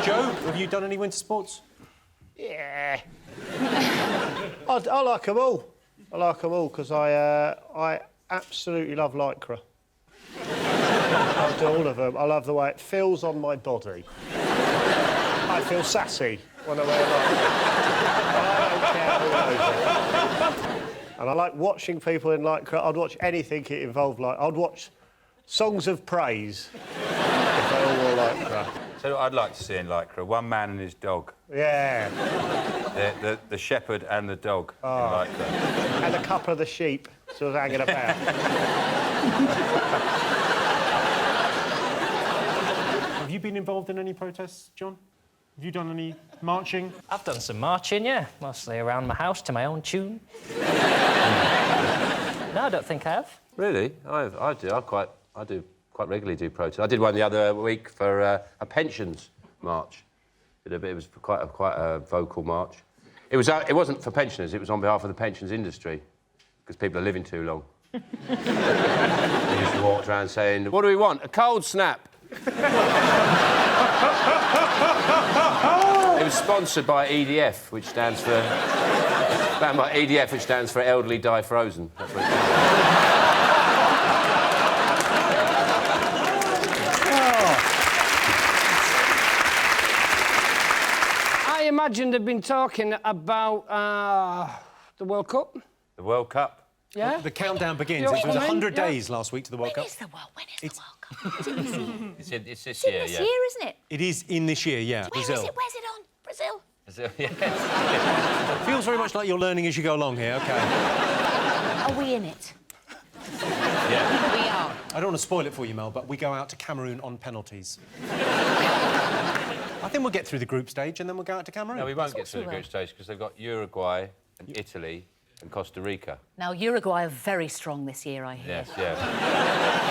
Joe, have you done any winter sports? Yeah. I like them all. I like them all because I absolutely love Lycra. I do all of them. I love the way it feels on my body. I feel sassy when I wear Lycra. I don't care who knows it. And I like watching people in Lycra. I'd watch anything it involved like... I'd watch songs of praise if they all wore Lycra. So I'd like to see in Lycra, one man and his dog. Yeah. The shepherd and the dog in Lycra. And a couple of the sheep sort of hanging about. Have you been involved in any protests, John? Have you done any marching? I've done some marching, yeah. Mostly around my house to my own tune. No, I don't think I have. Really? I do quite regularly do protests. I did one the other week for a pensions march. It was quite a vocal march. It wasn't for pensioners. It was on behalf of the pensions industry because people are living too long. They used to walk around saying, "What do we want? A cold snap." It was sponsored by EDF, which stands for Elderly Die Frozen. That's what it stands for. I imagine they've been talking about the World Cup. The World Cup? Yeah. The countdown begins. It was 100 days last week to the World Cup. When is the World Cup? It's this It's year, in this yeah. year, isn't it? It is in this year, yeah. Where's Brazil. it? Where's it on? Brazil? Brazil, yes. It feels very much like you're learning as you go along here, OK. Are we in it? Yeah. We are. I don't want to spoil it for you, Mel, but we go out to Cameroon on penalties. I think we'll get through the group stage and then we'll go out to Cameroon. No, we won't get through the group stage because they've got Uruguay and Italy and Costa Rica. Now, Uruguay are very strong this year, I hear. Yes, yeah.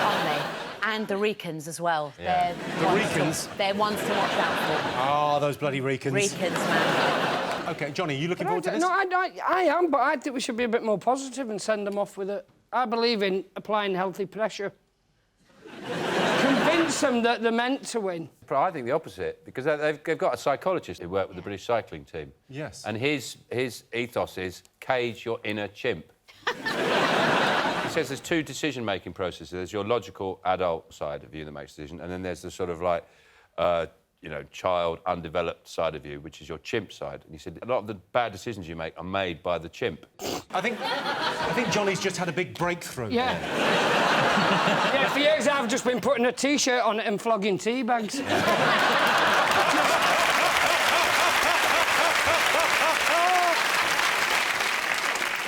Aren't they? And the Ricans as well. Yeah. They're ones to watch out for. Ah, those bloody Ricans. Ricans, man. OK, Johnny, you looking forward to this? No, I am, but I think we should be a bit more positive and send them off with it. I believe in applying healthy pressure. Convince them that they're meant to win. I think the opposite, because they've got a psychologist who worked with the British cycling team. Yes. And his ethos is cage your inner chimp. He says there's two decision-making processes. There's your logical adult side of you that makes a decision, and then there's the sort of like, you know, child, undeveloped side of you, which is your chimp side. And he said a lot of the bad decisions you make are made by the chimp. I think Johnny's just had a big breakthrough. Yeah. Yeah, for years I've just been putting a T-shirt on it and flogging tea bags. No,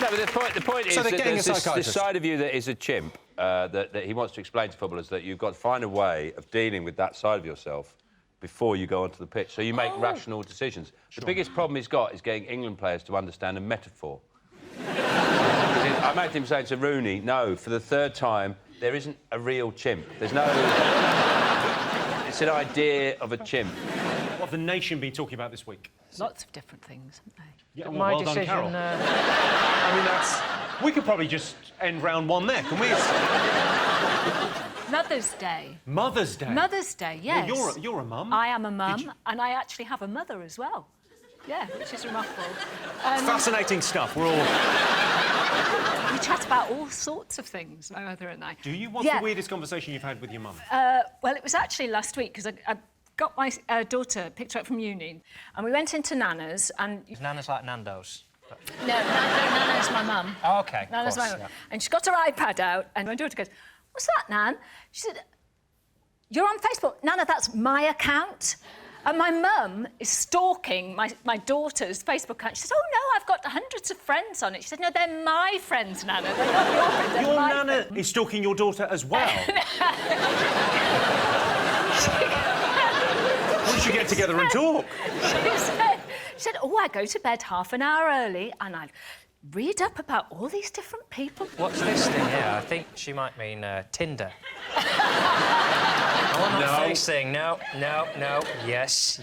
but the point is So that they're getting there's a this psychiatrist. side of you that is a chimp that he wants to explain to footballers that you've got to find a way of dealing with that side of yourself before you go onto the pitch, so you make rational decisions. The biggest problem he's got is getting England players to understand a metaphor. I made him say to Rooney, no, for the third time, there isn't a real chimp. There's no... It's an idea of a chimp. What have the nation been talking about this week? Lots of different things, haven't they? Yeah, My well done, decision... Carol. I mean, that's... We could probably just end round one there, can we? Mother's Day. Mother's Day? Mother's Day, yes. Well, you're a mum. I am a mum, and I actually have a mother as well. Yeah, which is remarkable. Fascinating stuff. We're all... We chat about all sorts of things, my mother and I. Do you? What's the weirdest conversation you've had with your mum? Well, it was actually last week, because I got my daughter, picked her up from uni, and we went into Nana's, and... Is Nana's like Nando's? No, Nana's my mum. Oh, OK, Nana's my mum. Yeah. And she got her iPad out, and my daughter goes, "What's that, Nan?" She said, "You're on Facebook." "Nana, that's my account." And my mum is stalking my daughter's Facebook account. She says, "Oh, no, I've got hundreds of friends on it." She said, "No, they're my friends, Nana. They're not your friends, they're Your my Nana friends." is stalking your daughter as well? Why don't you get together and talk? She said, "Oh, I go to bed half an hour early and I read up about all these different people." What's this thing here? I think she might mean Tinder. No. Facing. No. Yes.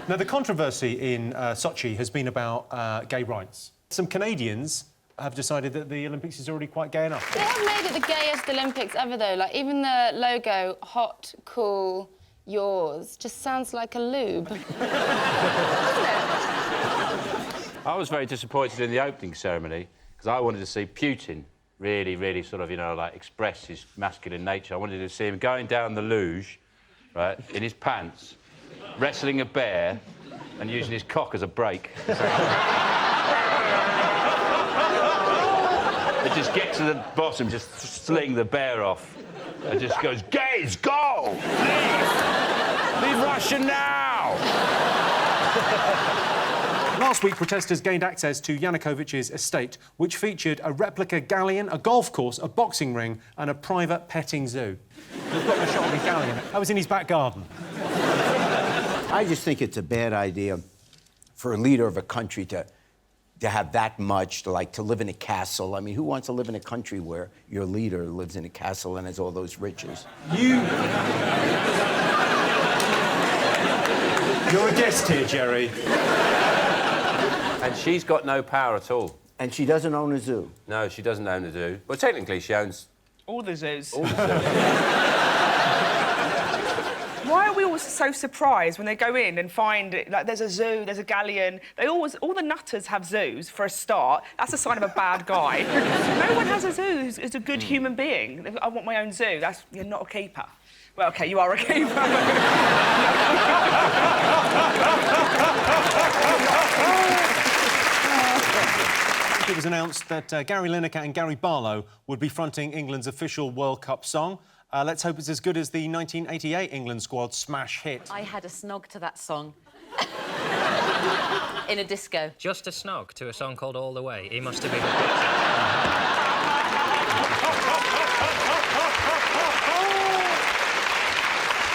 Now, the controversy in Sochi has been about gay rights. Some Canadians have decided that the Olympics is already quite gay enough. They have made it the gayest Olympics ever, though. Like, even the logo, hot, cool, Yours just sounds like a lube. I was very disappointed in the opening ceremony because I wanted to see Putin really sort of, you know, like express his masculine nature. I wanted to see him going down the luge, right, in his pants, wrestling a bear and using his cock as a brake. It just gets to the bottom, just sling the bear off, and just goes, "Gays, go! Leave Russia now!" Last week, protesters gained access to Yanukovych's estate, which featured a replica galleon, a golf course, a boxing ring and a private petting zoo. We've got the shot of the galleon. That was in his back garden. I just think it's a bad idea for a leader of a country to have that much, to live in a castle. I mean, who wants to live in a country where your leader lives in a castle and has all those riches? You're a guest here, Jerry. And she's got no power at all. And she doesn't own a zoo? No, she doesn't own a zoo. Well, technically, she owns... all the zoos. all the zoos. Why are we always so surprised when they go in and find, like, there's a zoo, there's a galleon? All the nutters have zoos, for a start. That's a sign of a bad guy. No one has a zoo who's a good human being. I want my own zoo. You're not a keeper. Well, OK, you are a keeper. It was announced that Gary Lineker and Gary Barlow would be fronting England's official World Cup song. Let's hope it's as good as the 1988 England squad smash hit. I had a snog to that song. In a disco. Just a snog to a song called All the Way. He must have been...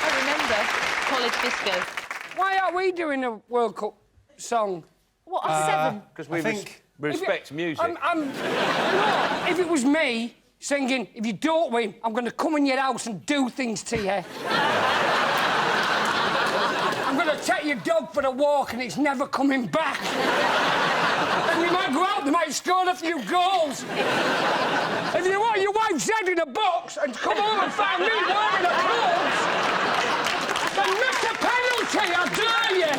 I remember college disco. Why are we doing a World Cup song? What, a seven? Because we respect music. If it was me singing, if you don't win, I'm going to come in your house and do things to you. I'm going to take your dog for a walk and it's never coming back. And we might go out, they might score a few goals. If you want your wife's head in a box and come home and find me wearing a clothes, then miss a penalty, I dare you.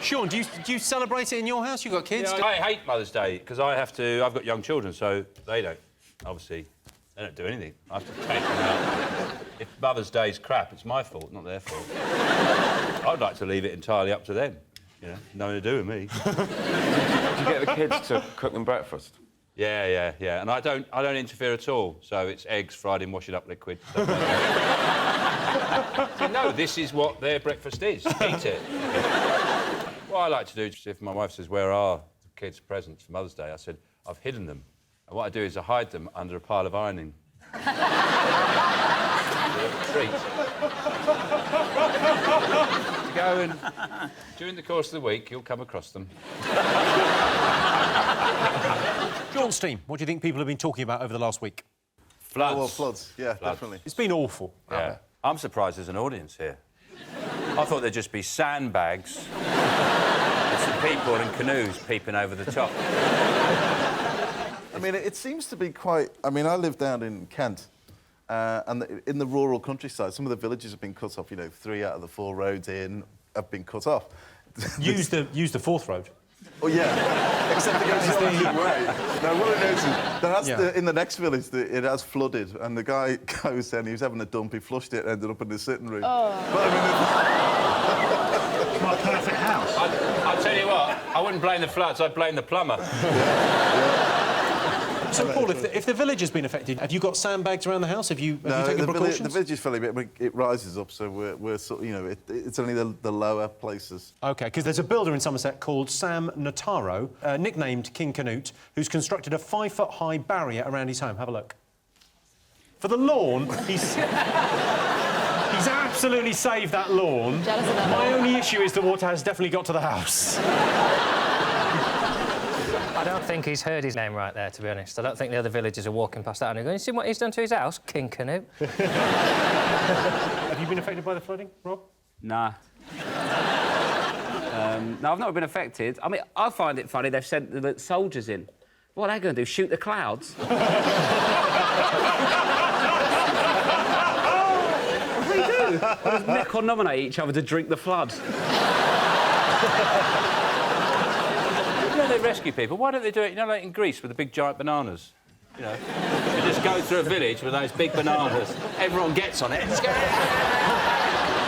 Sean, do you celebrate it in your house? You got kids? Yeah, I hate Mother's Day because I've got young children, so they don't. Obviously, they don't do anything. I have to take them out. If Mother's Day's crap, it's my fault, not their fault. I'd like to leave it entirely up to them. You know, nothing to do with me. Do you get the kids to cook them breakfast? Yeah. And I don't interfere at all. So it's eggs fried in washing up liquid. Stuff like that. So, no, this is what their breakfast is. Eat it. What I like to do, if my wife says, "Where are the kids' presents for Mother's Day?" I said, "I've hidden them." And what I do is I hide them under a pile of ironing. Treat. To go and, during the course of the week, you'll come across them. John's team, what do you think people have been talking about over the last week? Floods. Oh, well, floods, yeah, definitely. It's been awful. Yeah. I'm surprised there's an audience here. I thought there'd just be sandbags and some people in canoes peeping over the top. I mean, it seems to be quite... I mean, I live down in Kent, and in the rural countryside, some of the villages have been cut off. You know, 3 out of the 4 roads in have been cut off. Use the 4th road. Oh, yeah. Except it goes the opposite way. Now, what I noticed is in the next village, it has flooded, and the guy goes there and he was having a dump, he flushed it and ended up in the sitting room. Oh. But, I mean, It's my perfect house. I'll tell you what, I wouldn't blame the floods, I'd blame the plumber. So, Paul, if the village has been affected, have you got sandbags around the house? Have you taken precautions? The village is fairly big, but it rises up, so we're sort of, you know, it's only the lower places. OK, because there's a builder in Somerset called Sam Notaro, nicknamed King Canute, who's constructed a 5-foot-high barrier around his home. Have a look. For the lawn, he's absolutely saved that lawn. Jealous of that. My only issue is the water has definitely got to the house. I don't think he's heard his name right there, to be honest. I don't think the other villagers are walking past that and going, "You see what he's done to his house, King Canute?" Have you been affected by the flooding, Rob? Nah. No, I've not been affected. I mean, I find it funny they've sent the soldiers in. What are they going to do, shoot the clouds? Why does Mekon nominate each other to drink the flood? You know, they rescue people. Why don't they do it, you know, like in Greece with the big giant bananas? You know, you just go through a village with those big bananas. Everyone gets on it.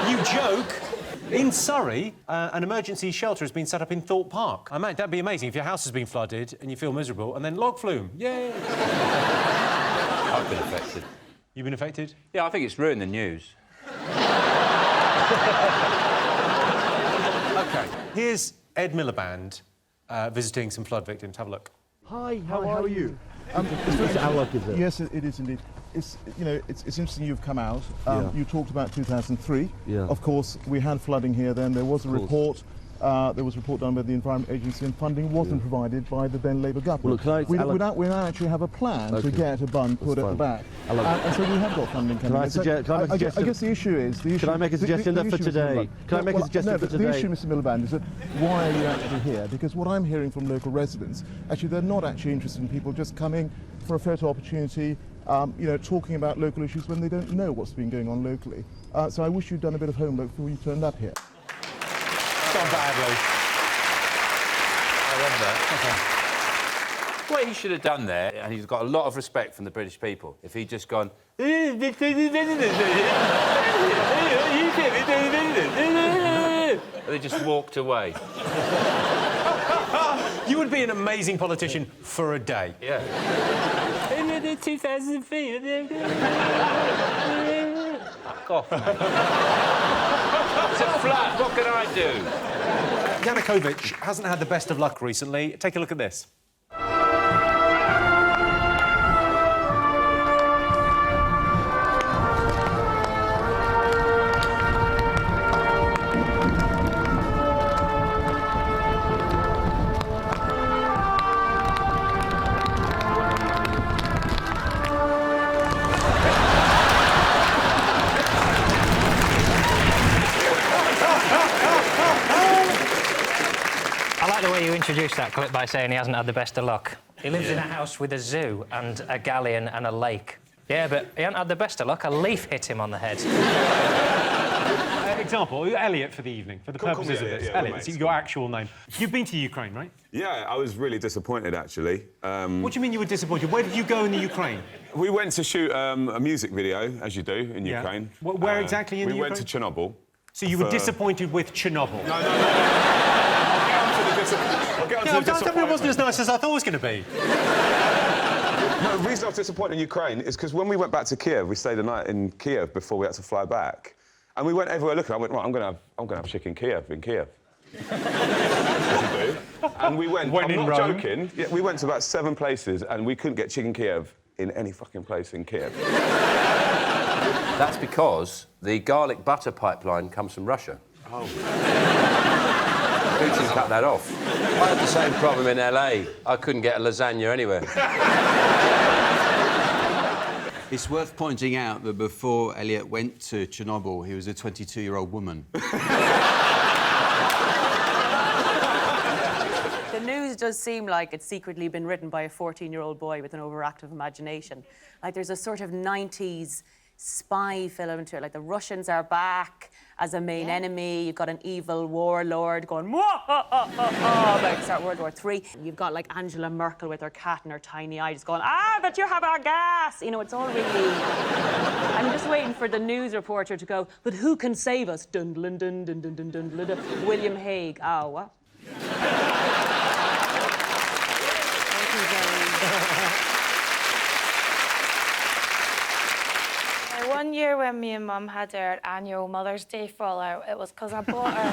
You joke. In Surrey, an emergency shelter has been set up in Thorpe Park. I mean, that'd be amazing if your house has been flooded and you feel miserable, and then log flume. Yay! I've been affected. You've been affected? Yeah, I think it's ruined the news. OK, here's Ed Miliband visiting some flood victims. Have a look. Hi, how are you? It's our luck, is it? Yes, it is indeed. It's, you know, it's interesting you've come out. You talked about 2003. Yeah. Of course, we had flooding here then. There was a report. There was a report done by the Environment Agency, and funding wasn't provided by the then Labour government. Well, look, we now actually have a plan to get a bund put at the back. And so we have got funding coming. I guess the issue is... Can I make a suggestion for today? Can I make a suggestion for today? The issue, Mr Miliband, is that why are you actually here? Because what I'm hearing from local residents, actually they're not actually interested in people just coming for a photo opportunity, you know, talking about local issues when they don't know what's been going on locally. So I wish you'd done a bit of homework before you turned up here. Gone badly. I love that. Okay. What he should have done there, and he's got a lot of respect from the British people, if he'd just gone... and they just walked away. You would be an amazing politician for a day. Yeah. 2,000 feet. Fuck off, mate. It's a flat. What can I do? Yanukovych hasn't had the best of luck recently. Take a look at this. I like the way you introduced that clip by saying he hasn't had the best of luck. He lives in a house with a zoo and a galleon and a lake. Yeah, but he hasn't had the best of luck. A leaf hit him on the head. Example, Elliot for the evening, for the purposes of this. Elliot, it's your actual name. You've been to Ukraine, right? Yeah, I was really disappointed, actually. What do you mean you were disappointed? Where did you go in the Ukraine? We went to shoot a music video, as you do, in Ukraine. Where exactly in the Ukraine? We went to Chernobyl. So you were disappointed with Chernobyl? No. It wasn't as nice as I thought it was going to be. No, the reason I was disappointed in Ukraine is because when we went back to Kiev, we stayed a night in Kiev before we had to fly back, and we went everywhere looking. I went, right, I'm going to have chicken Kiev in Kiev. As you do. And we went. I'm not joking. Yeah, we went to about 7 places, and we couldn't get chicken Kiev in any fucking place in Kiev. That's because the garlic butter pipeline comes from Russia. Oh. Putin cut that off. I had the same problem in LA. I couldn't get a lasagna anywhere. It's worth pointing out that before Elliot went to Chernobyl, he was a 22-year-old woman. The news does seem like it's secretly been written by a 14-year-old boy with an overactive imagination. Like, there's a sort of 90s spy film to it, like the Russians are back as a main enemy, you've got an evil warlord going about to start World War III. You've got like Angela Merkel with her cat and her tiny eye just going, but you have our gas! You know, it's all really... I'm just waiting for the news reporter to go, but who can save us? Dun dun dun dun dun dun dun dun. William Hague. Oh, what? Thank you very much. One year when me and Mum had our annual Mother's Day fallout, it was because I bought her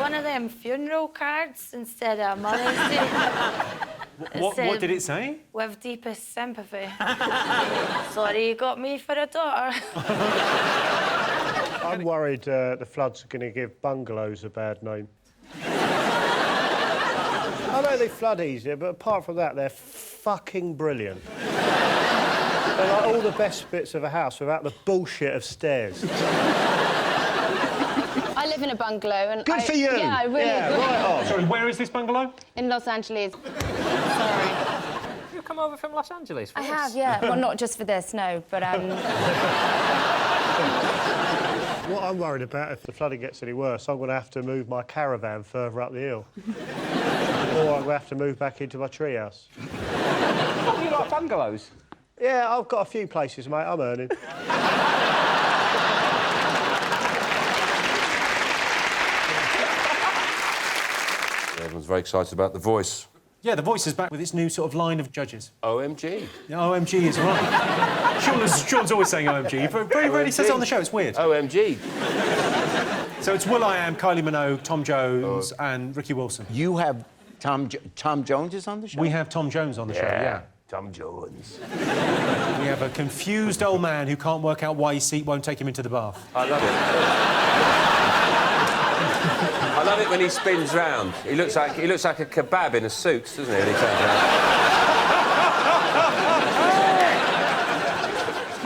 one of them funeral cards instead of Mother's Day. What did it say? With deepest sympathy. Sorry you got me for a daughter. I'm worried the floods are going to give bungalows a bad name. I know they flood easier, but apart from that, they're fucking brilliant. They're like all the best bits of a house without the bullshit of stairs. I live in a bungalow and Good for you! Yeah, I really... Yeah, right on. Sorry, where is this bungalow? In Los Angeles. Sorry. You come over from Los Angeles for I this? have, yeah. Well, not just for this, no, but... What I'm worried about if the flooding gets any worse, I'm going to have to move my caravan further up the hill. Or I'm going to have to move back into my treehouse. Oh, you like bungalows? Yeah, I've got a few places, mate. I'm earning. Everyone's very excited about The Voice. Yeah, The Voice is back with its new sort of line of judges. OMG. Yeah, OMG is right. Sean's always saying OMG. Very rarely says it on the show. It's weird. OMG. So it's Will.i.am, Kylie Minogue, Tom Jones and Ricky Wilson. You have Tom Jones is on the show? We have Tom Jones on the show, yeah. Tom Jones. We have a confused old man who can't work out why his seat won't take him into the bath. I love it. I love it when he spins round. He looks like a kebab in a suit, doesn't he, when he turns around?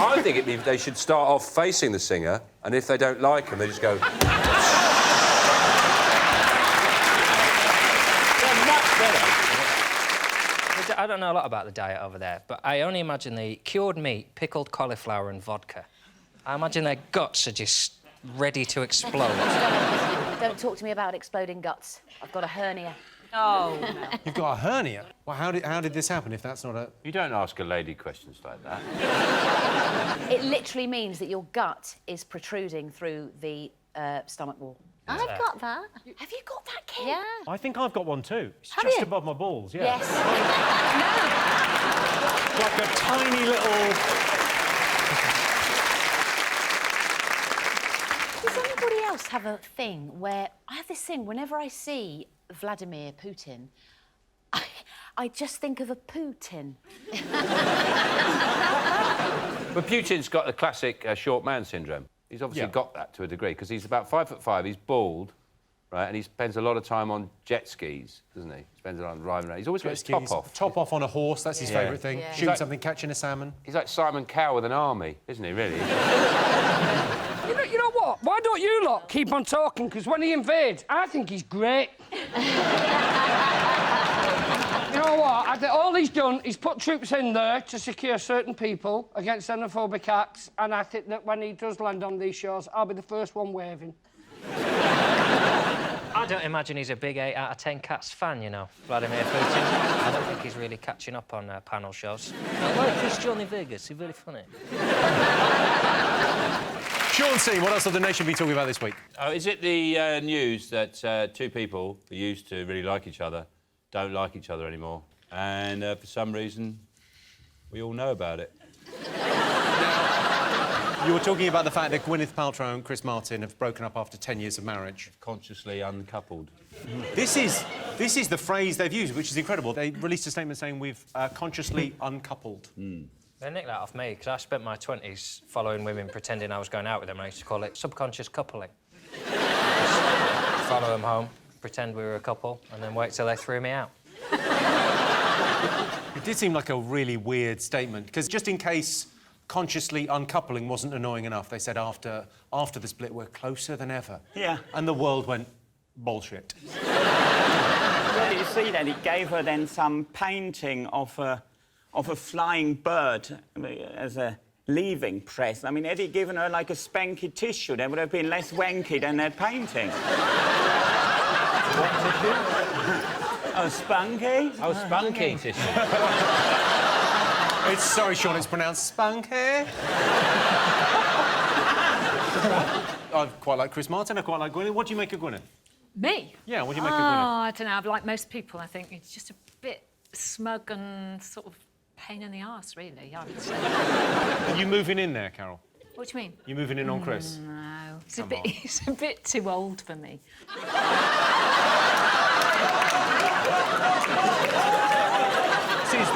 I think they should start off facing the singer, and if they don't like him, they just go... I don't know a lot about the diet over there, but I only imagine they eat cured meat, pickled cauliflower and vodka. I imagine their guts are just ready to explode. Don't talk to me about exploding guts. I've got a hernia. Oh, no. You've got a hernia? Well, how did this happen if that's not a... You don't ask a lady questions like that. It literally means that your gut is protruding through the stomach wall. I've got that. Have you got that, Kim? Yeah. I think I've got one too. It's Have just you? above my balls, yeah. Yes. Like a tiny little... Does anybody else have a thing where... I have this thing, whenever I see Vladimir Putin, I just think of a Putin. But Putin's got the classic short man syndrome. He's obviously got that to a degree, because he's about 5'5", he's bald, right, and he spends a lot of time on jet skis, doesn't he? Spends a lot of driving around. He's always got his top off. Top off on a horse, that's his favourite thing. Yeah. Shooting something, catching a salmon. He's like Simon Cowell with an army, isn't he, really? You know what? Why don't you lot keep on talking? Because when he invades, I think he's great. You know what? I think all he's done is put troops in there to secure certain people against xenophobic acts, and I think that when he does land on these shores, I'll be the first one waving. I don't imagine he's a big 8 out of 10 Cats fan, you know, Vladimir Putin. I don't think he's really catching up on panel shows. I like this Johnny Vegas, he's very funny. Sean C, what else will the nation be talking about this week? Oh, is it the news that two people who used to really like each other don't like each other anymore? And for some reason, we all know about it. You were talking about the fact that Gwyneth Paltrow and Chris Martin have broken up after 10 years of marriage. Consciously uncoupled. This is the phrase they've used, which is incredible. They released a statement saying we've consciously uncoupled. They nicked that off me, because I spent my 20s following women pretending I was going out with them. I used to call it subconscious coupling. Follow them home, pretend we were a couple, and then wait till they threw me out. It did seem like a really weird statement, because just in case consciously uncoupling wasn't annoying enough, they said after the split, we're closer than ever. Yeah. And the world went, bullshit. Well, you see then, it gave her then some painting of a flying bird as a leaving press. I mean, had he given her, like, a spanky tissue, there would have been less wanky than that painting. What tissue? Oh, spunky? Oh, spunky tissue. Sorry, Sean, it's pronounced spunky. I quite like Chris Martin, I quite like Gwyneth. What do you make of Gwyneth? Me? Yeah, what do you make of Gwyneth? I don't know. Like most people, I think it's just a bit smug and sort of pain in the arse, really, I would say. Are you moving in there, Carol? What do you mean? You moving in on Chris? No, it's a bit too old for me.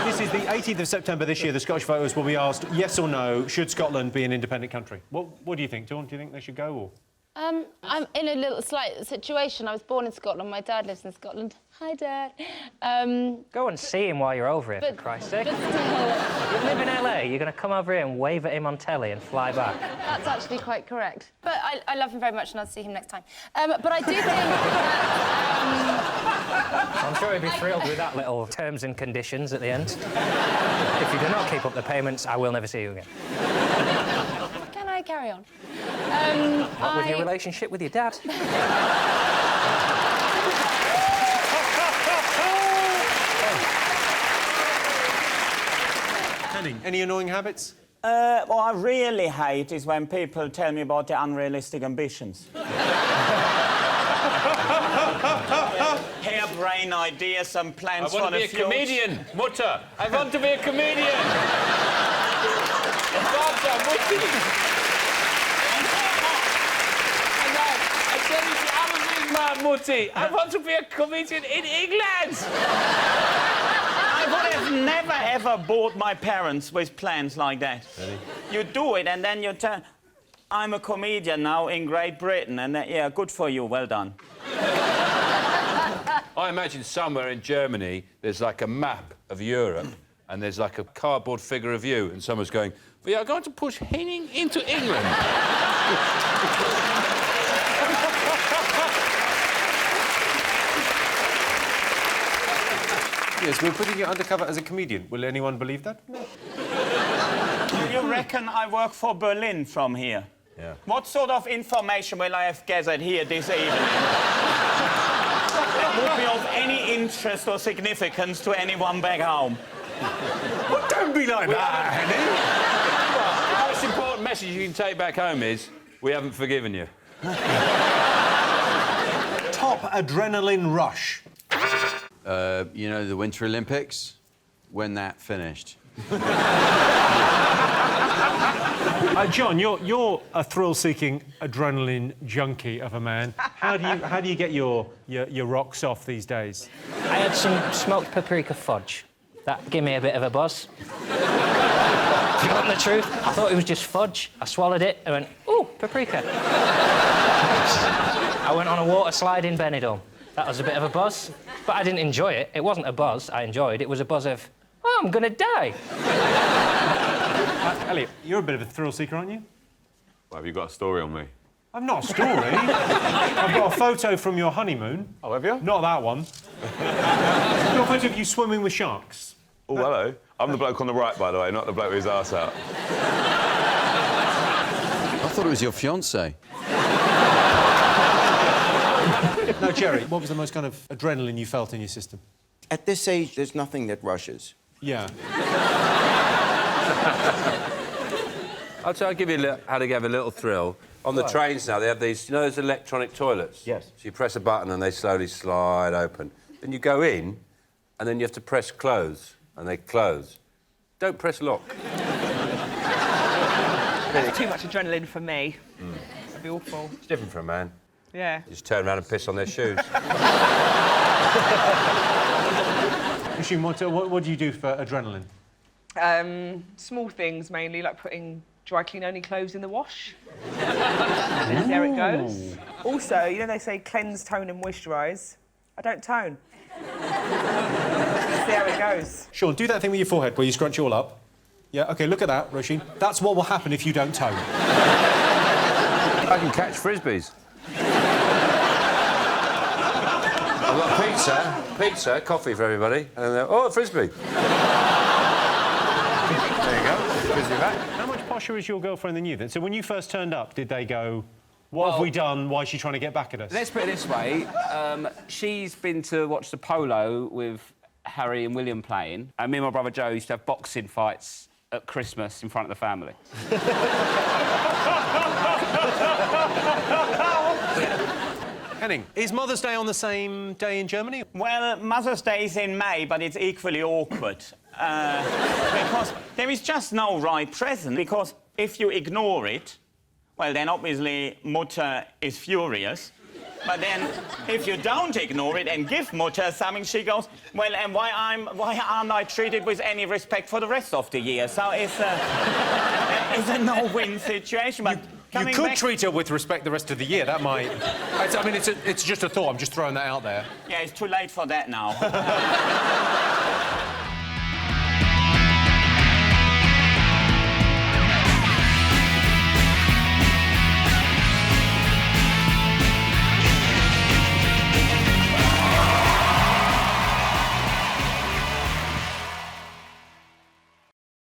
This is the 18th of September this year. The Scottish voters will be asked, yes or no, should Scotland be an independent country? What do you think, Dawn? Do you think they should go, or...? I'm in a little slight situation. I was born in Scotland. My dad lives in Scotland. Hi, Dad. Go and see him while you're over here, for Christ's sake. You live in LA, you're going to come over here and wave at him on telly and fly back. That's actually quite correct. But I love him very much and I'll see him next time. But I do think that... I'm sure he'd be thrilled with that little terms and conditions at the end. If you do not keep up the payments, I will never see you again. Can I carry on? What with your relationship with your dad? Henning, any annoying habits? What I really hate is when people tell me about their unrealistic ambitions. Harebrained ideas and plans for the future. I want to be a comedian, Mutter. I want to be a comedian. I tell you the other thing, Mutti. I want to be a comedian in England. I would have never, ever bored my parents with plans like that. Really? You do it, and then you tell, I'm a comedian now in Great Britain, and then, yeah, good for you, well done. I imagine somewhere in Germany there's like a map of Europe and there's like a cardboard figure of you and someone's going, we are going to push Henning into England. Yes, we're putting you undercover as a comedian. Will anyone believe that? No. Do you reckon I work for Berlin from here? Yeah. What sort of information will I have gathered here this evening? That would be of any interest or significance to anyone back home. Well, don't be like that, Henning. The most important message you can take back home is, we haven't forgiven you. Top adrenaline rush. You know, the Winter Olympics, when that finished. John, you're a thrill-seeking adrenaline junkie of a man. How do you get your rocks off these days? I had some smoked paprika fudge. That gave me a bit of a buzz. If you want the truth, I thought it was just fudge. I swallowed it and went, ooh, paprika. I went on a water slide in Benidorm. That was a bit of a buzz, but I didn't enjoy it. It wasn't a buzz I enjoyed. It was a buzz of, oh, I'm gonna die. Elliot, you're a bit of a thrill-seeker, aren't you? Well, have you got a story on me? I've not a story. I've got a photo from your honeymoon. Oh, have you? Not that one. Your photo of you swimming with sharks. Oh, hello. I'm the bloke on the right, by the way, not the bloke with his arse out. I thought it was your fiancée. No, Jerry, what was the most kind of adrenaline you felt in your system? At this age, there's nothing that rushes. Yeah. I'll give you how to give a little thrill. On the trains now, they have these, you know those electronic toilets? Yes. So you press a button and they slowly slide open. Then you go in, and then you have to press close, and they close. Don't press lock. That's too much adrenaline for me. That'd be awful. It's different for a man. Yeah. You just turn around and piss on their shoes. Machine, what do you do for adrenaline? Small things mainly, like putting dry clean only clothes in the wash. And there it goes. Also, you know they say cleanse, tone and moisturise. I don't tone. See how it goes. Sean, do that thing with your forehead where you scrunch it all up. Yeah, OK, look at that, Roisin. That's what will happen if you don't tone. I can catch frisbees. I've got pizza, coffee for everybody, and then, oh, a frisbee. There you go, frisbee back. How much posher is your girlfriend than you, then? So when you first turned up, did they go, what have we done, why is she trying to get back at us? Let's put it this way. She's been to watch the polo with Harry and William playing, and me and my brother Joe used to have boxing fights at Christmas in front of the family. Henning, is Mother's Day on the same day in Germany? Well, Mother's Day is in May, but it's equally awkward. Because there is just no right present. Because if you ignore it, well, then obviously Mutter is furious. But then, if you don't ignore it and give Mutter something, she goes, well, and why aren't I treated with any respect for the rest of the year? So it's a no-win situation. But you could treat her with respect the rest of the year. That might... I mean, it's just a thought. I'm just throwing that out there. Yeah, it's too late for that now.